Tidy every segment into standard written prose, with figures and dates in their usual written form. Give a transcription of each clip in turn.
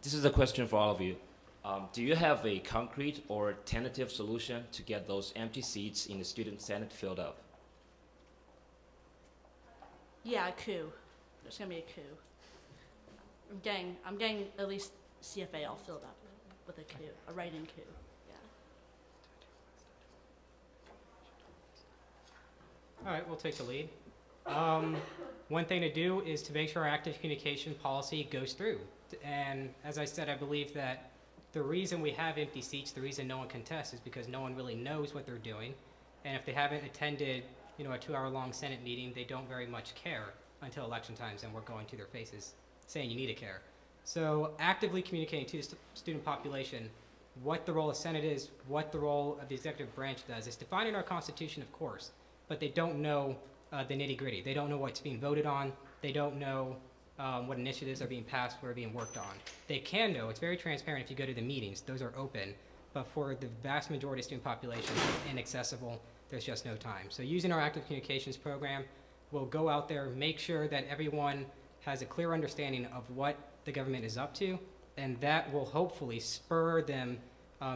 This is a question for all of you. Do you have a concrete or tentative solution to get those empty seats in the student senate filled up? Yeah, a coup. There's gonna be a coup. I'm getting at least CFA all filled up with a coup, a write-in coup. Yeah. All right, we'll take the lead. One thing to do is to make sure our active communication policy goes through. And as I said, I believe that the reason we have empty seats, the reason no one contests, is because no one really knows what they're doing. And if they haven't attended, a 2-hour-long Senate meeting, they don't very much care until election times, and we're going to their faces saying you need to care. So actively communicating to the student population what the role of Senate is, what the role of the executive branch does. It's defined in our Constitution, of course, but they don't know the nitty-gritty. They don't know what's being voted on. They don't know what initiatives are being passed, what are being worked on. They can know. It's very transparent if you go to the meetings. Those are open. But for the vast majority of student population, it's inaccessible. There's just no time. So using our active communications program, we'll go out there, make sure that everyone has a clear understanding of what the government is up to, and that will hopefully spur them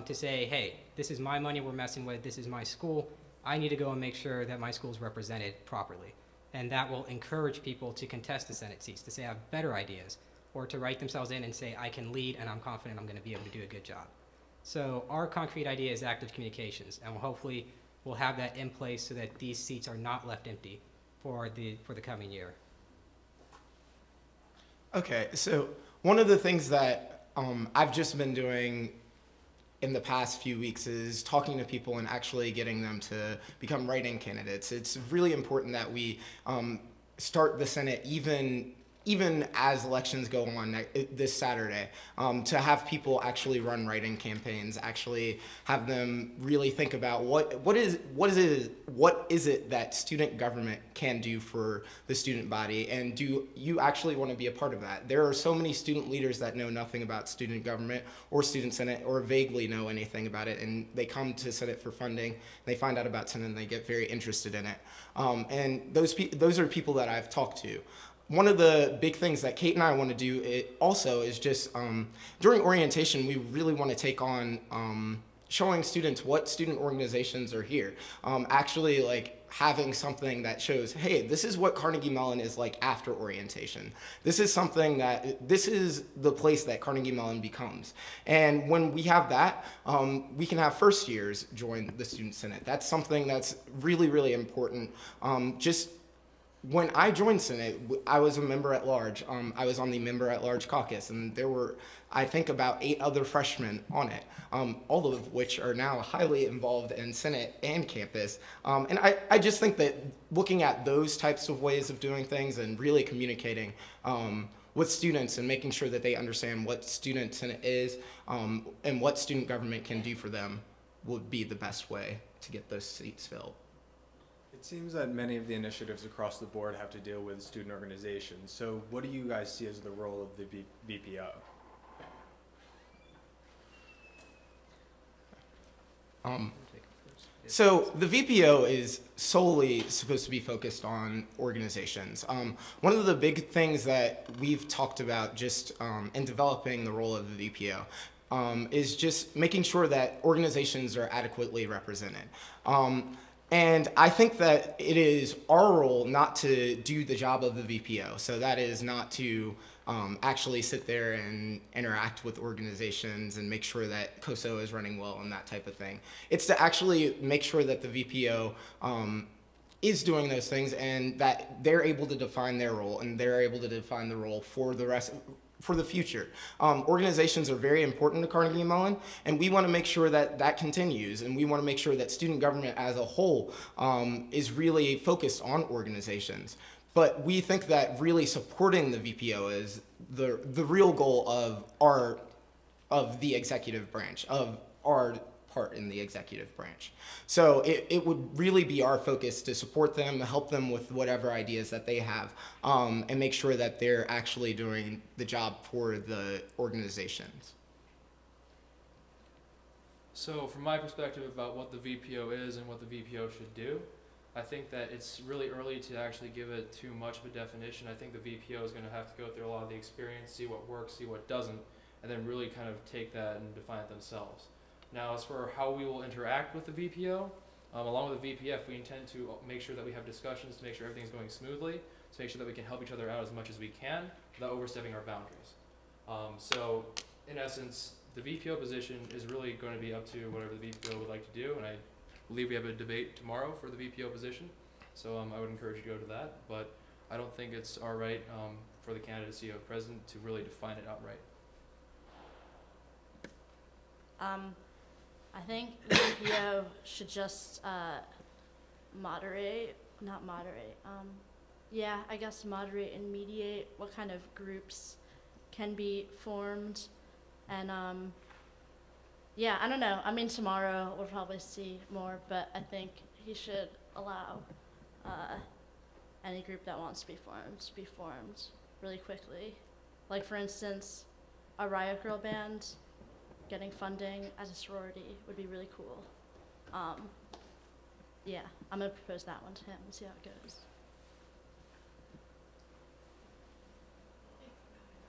to say, hey, this is my money we're messing with, this is my school, I need to go and make sure that my school is represented properly. And that will encourage people to contest the Senate seats, to say I have better ideas, or to write themselves in and say I can lead and I'm confident I'm going to be able to do a good job. So our concrete idea is active communications, and hopefully we'll have that in place so that these seats are not left empty for the coming year. Okay, so one of the things that I've just been doing in the past few weeks is talking to people and actually getting them to become write-in candidates. It's really important that we start the Senate even as elections go on this Saturday, to have people actually run write-in campaigns, actually have them really think about what is it that student government can do for the student body, and do you actually want to be a part of that? There are so many student leaders that know nothing about student government or student senate, or vaguely know anything about it, and they come to Senate for funding, they find out about Senate and they get very interested in it. And those are people that I've talked to. One of the big things that Kate and I want to do also is just during orientation, we really want to take on showing students what student organizations are here. Actually, like having something that shows, hey, this is what Carnegie Mellon is like after orientation. This is the place that Carnegie Mellon becomes. And when we have that, we can have first years join the Student Senate. That's something that's really, really important. When I joined Senate, I was a member at large. I was on the member at large caucus, and there were, I think, about 8 other freshmen on it, all of which are now highly involved in Senate and campus. And I just think that looking at those types of ways of doing things and really communicating with students and making sure that they understand what Student Senate is and what student government can do for them would be the best way to get those seats filled. It seems that many of the initiatives across the board have to deal with student organizations. So what do you guys see as the role of the VPO? So the VPO is solely supposed to be focused on organizations. One of the big things that we've talked about just in developing the role of the VPO is just making sure that organizations are adequately represented. And I think that it is our role not to do the job of the VPO. So that is not to actually sit there and interact with organizations and make sure that COSO is running well and that type of thing. It's to actually make sure that the VPO is doing those things and that they're able to define their role and they're able to define the role for the future. Organizations are very important to Carnegie Mellon, and we want to make sure that that continues, and we want to make sure that student government as a whole is really focused on organizations. But we think that really supporting the VPO is the real goal of the executive branch, of our part in the executive branch. So it would really be our focus to support them, help them with whatever ideas that they have, and make sure that they're actually doing the job for the organizations. So from my perspective about what the VPO is and what the VPO should do, I think that it's really early to actually give it too much of a definition. I think the VPO is going to have to go through a lot of the experience, see what works, see what doesn't, and then really kind of take that and define it themselves. Now, as for how we will interact with the VPO, along with the VPF, we intend to make sure that we have discussions to make sure everything's going smoothly, to make sure that we can help each other out as much as we can without overstepping our boundaries. So, in essence, the VPO position is really going to be up to whatever the VPO would like to do, and I believe we have a debate tomorrow for the VPO position, so I would encourage you to go to that, but I don't think it's our right for the candidacy of president to really define it outright. I think the VPO should just moderate and mediate what kind of groups can be formed. And yeah, I don't know. I mean, tomorrow we'll probably see more, but I think he should allow any group that wants to be formed really quickly. Like, for instance, a Riot Girl band getting funding as a sorority would be really cool. Yeah, I'm gonna propose that one to him and see how it goes.